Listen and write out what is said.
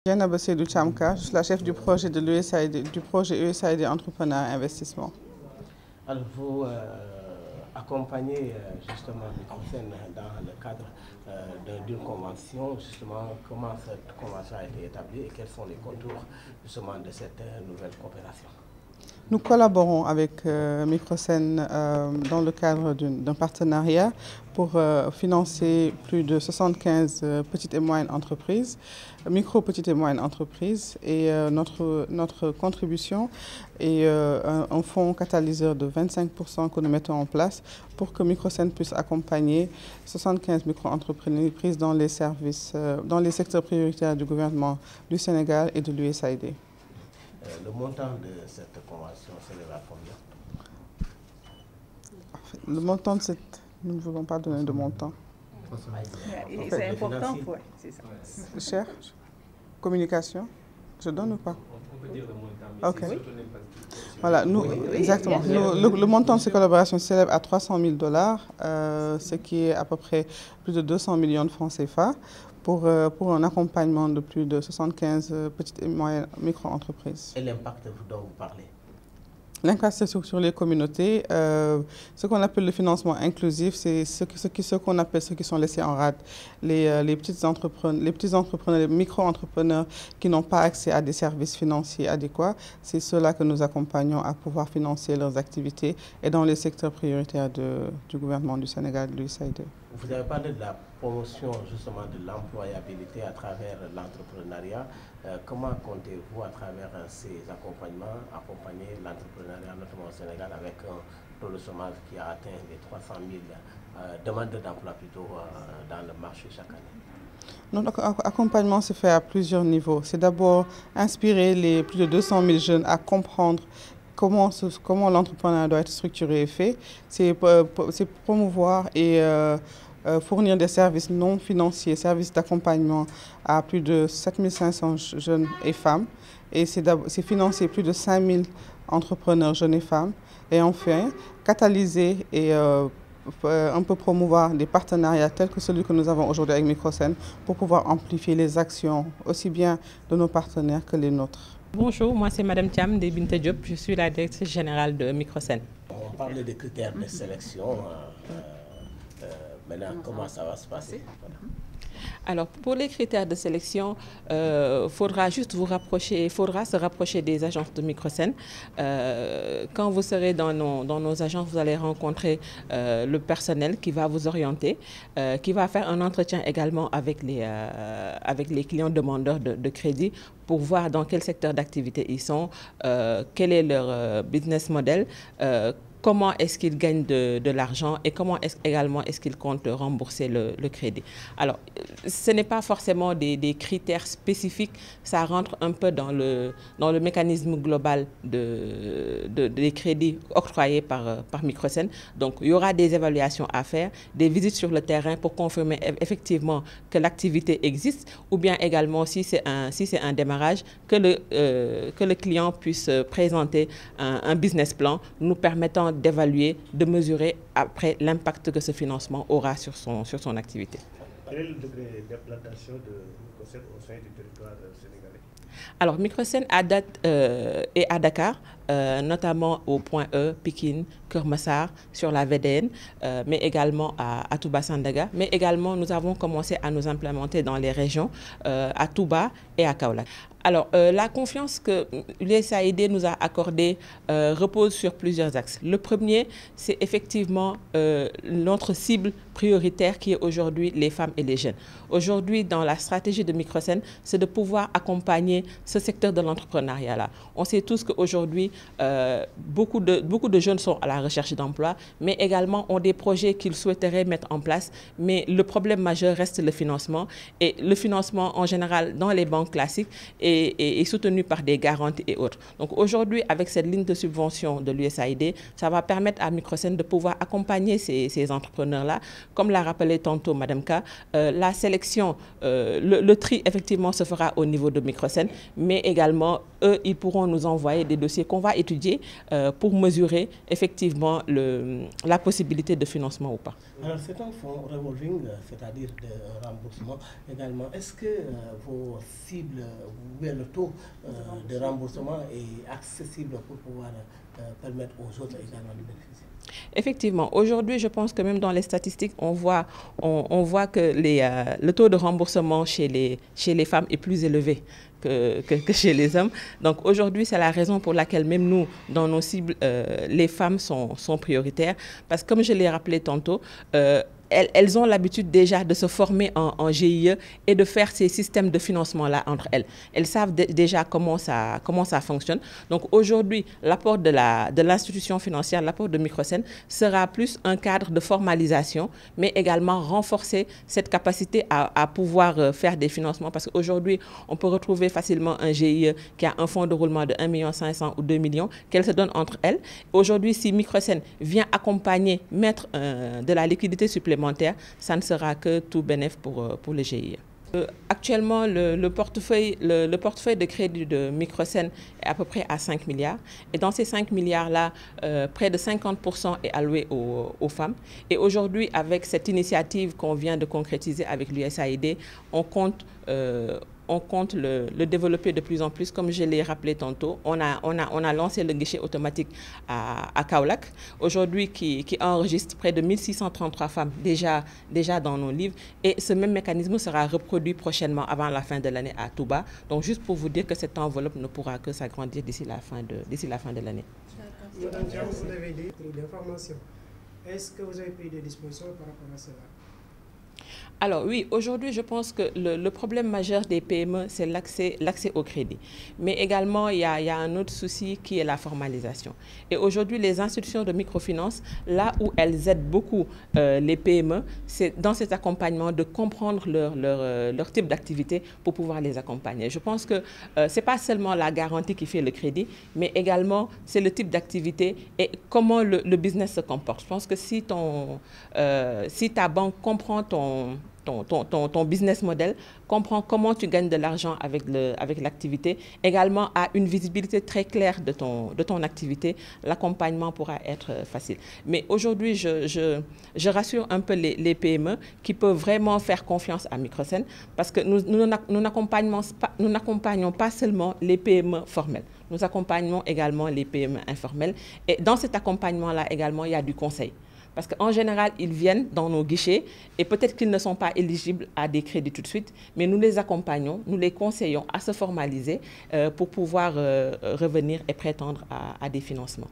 Dieynaba Seydou Thiam Ka, je suis la chef du projet de l'USAID, du projet USAID Entrepreneur et Investissement. Alors vous accompagnez justement Microsen dans le cadre d'une convention, justement comment cette convention a été établie et quels sont les contours justement de cette nouvelle coopération? Nous collaborons avec Microsen dans le cadre d'un partenariat pour financer plus de 75 petites et moyennes entreprises, petites et moyennes entreprises. Et notre contribution est un fonds catalyseur de 25% que nous mettons en place pour que Microsen puisse accompagner 75 micro-entreprises dans les services, dans les secteurs prioritaires du gouvernement du Sénégal et de l'USAID. Le montant de cette convention s'élève à combien? Le montant de cette... Nous ne voulons pas donner de montant. C'est important, oui, c'est ça. Cher? Communication? Je donne ou pas? On peut dire le montant, mais ok. c'est surtout Voilà, nous, exactement. Le montant de ces collaborations s'élève à 300 000 $, ce qui est à peu près plus de 200 millions de francs CFA. Pour un accompagnement de plus de 75 petites et moyennes micro-entreprises. Et l'impact dont vous parlez? L'impact sur les communautés, ce qu'on appelle le financement inclusif, c'est ce qu'on appelle ceux qui sont laissés en rade, les petits entrepreneurs, les micro-entrepreneurs qui n'ont pas accès à des services financiers adéquats. C'est ceux-là que nous accompagnons à pouvoir financer leurs activités et dans les secteurs prioritaires du gouvernement du Sénégal, de l'USAID. Vous avez parlé de la promotion justement de l'employabilité à travers l'entrepreneuriat. Comment comptez-vous à travers ces accompagnements accompagner l'entrepreneuriat, notamment au Sénégal, avec un taux de chômage qui a atteint les 300 000 demandeurs d'emploi plutôt dans le marché chaque année? Notre accompagnement se fait à plusieurs niveaux. C'est d'abord inspirer les plus de 200 000 jeunes à comprendre comment l'entrepreneuriat doit être structuré et fait. C'est promouvoir et fournir des services non financiers, services d'accompagnement à plus de 7500 jeunes et femmes. Et c'est financer plus de 5000 entrepreneurs jeunes et femmes. Et enfin, catalyser et un peu promouvoir des partenariats tels que celui que nous avons aujourd'hui avec Microsen pour pouvoir amplifier les actions aussi bien de nos partenaires que les nôtres. Bonjour, moi c'est Madame Thiam de Binta Diop, je suis la directrice générale de Microsen. On parle des critères de sélection. Maintenant, comment ça va se passer? Voilà. Alors, pour les critères de sélection, faudra se rapprocher des agences de Microsen. Quand vous serez dans nos agences, vous allez rencontrer le personnel qui va vous orienter, qui va faire un entretien également avec les clients demandeurs de crédit pour voir dans quel secteur d'activité ils sont, quel est leur business model, comment est-ce qu'ils gagnent de l'argent et comment également est-ce qu'ils comptent rembourser le crédit. Alors, ce n'est pas forcément des critères spécifiques, ça rentre un peu dans le mécanisme global des crédits octroyés par Microsen. Donc, il y aura des évaluations à faire, des visites sur le terrain pour confirmer effectivement que l'activité existe ou bien également, si c'est un démarrage, que le client puisse présenter un business plan nous permettant d'évaluer, de mesurer après l'impact que ce financement aura sur son activité. Quel est le degré d'implantation de Microsen au sein du territoire sénégalais? Alors, Microsen est à Dakar, notamment au point E, Pikine, Keur Massar, sur la VDN, mais également à Touba Sandaga. Mais également, nous avons commencé à nous implémenter dans les régions, à Touba et à Kaolack. Alors, la confiance que l'USAID nous a accordée repose sur plusieurs axes. Le premier, c'est effectivement notre cible prioritaire qui est aujourd'hui les femmes et les jeunes. Aujourd'hui, dans la stratégie de Microsen, c'est de pouvoir accompagner ce secteur de l'entrepreneuriat-là. On sait tous qu'aujourd'hui, beaucoup de jeunes sont à la recherche d'emploi, mais également ont des projets qu'ils souhaiteraient mettre en place. Mais le problème majeur reste le financement. Et le financement, en général, dans les banques classiques, est soutenu par des garanties et autres. Donc aujourd'hui, avec cette ligne de subvention de l'USAID, ça va permettre à Microsen de pouvoir accompagner ces entrepreneurs-là. Comme l'a rappelé tantôt Madame Ka, la sélection, le tri, effectivement, se fera au niveau de Microsen, mais également, eux, ils pourront nous envoyer des dossiers qu'on va va étudier pour mesurer effectivement la possibilité de financement ou pas. Alors c'est un fonds revolving, c'est-à-dire de remboursement également. Est-ce que vos cibles, le taux de remboursement est accessible pour pouvoir permettre aux autres également de bénéficier? Effectivement, aujourd'hui, je pense que même dans les statistiques, on voit que le taux de remboursement chez les femmes est plus élevé que chez les hommes. Donc aujourd'hui, c'est la raison pour laquelle même nous, dans nos cibles, les femmes sont prioritaires. Parce que comme je l'ai rappelé tantôt, elles ont l'habitude déjà de se former en GIE et de faire ces systèmes de financement-là entre elles. Elles savent déjà comment ça fonctionne. Donc aujourd'hui, l'apport de l'institution financière, l'apport de Microsen sera plus un cadre de formalisation, mais également renforcer cette capacité à pouvoir faire des financements. Parce qu'aujourd'hui, on peut retrouver facilement un GIE qui a un fonds de roulement de 1,5 million ou 2 millions qu'elles se donnent entre elles. Aujourd'hui, si Microsen vient accompagner, mettre de la liquidité supplémentaire, ça ne sera que tout bénéf pour les GIE. Actuellement, le portefeuille de crédit de Microsen est à peu près à 5 milliards. Et dans ces 5 milliards-là, près de 50% est alloué aux femmes. Et aujourd'hui, avec cette initiative qu'on vient de concrétiser avec l'USAID, on compte le développer de plus en plus. Comme je l'ai rappelé tantôt, on a lancé le guichet automatique à Kaolack, aujourd'hui qui enregistre près de 1633 femmes déjà dans nos livres. Et ce même mécanisme sera reproduit prochainement avant la fin de l'année à Touba. Donc juste pour vous dire que cette enveloppe ne pourra que s'agrandir d'ici la fin de l'année. Madame Diam, vous avez dit trop d'informations. Est-ce que vous avez pris des dispositions par rapport à cela? Alors oui, aujourd'hui, je pense que le problème majeur des PME, c'est l'accès au crédit. Mais également, il y a un autre souci qui est la formalisation. Et aujourd'hui, les institutions de microfinance, là où elles aident beaucoup les PME, c'est dans cet accompagnement de comprendre leur type d'activité pour pouvoir les accompagner. Je pense que ce n'est pas seulement la garantie qui fait le crédit, mais également c'est le type d'activité et comment le business se comporte. Je pense que si ta banque comprend ton business model, comprend comment tu gagnes de l'argent avec l'activité, également a une visibilité très claire de ton activité, l'accompagnement pourra être facile. Mais aujourd'hui, je rassure un peu les PME qui peuvent vraiment faire confiance à Microsen parce que nous n'accompagnons pas seulement les PME formelles, nous accompagnons également les PME informelles et dans cet accompagnement-là également, il y a du conseil. Parce qu'en général, ils viennent dans nos guichets et peut-être qu'ils ne sont pas éligibles à des crédits tout de suite, mais nous les accompagnons, nous les conseillons à se formaliser pour pouvoir revenir et prétendre à des financements.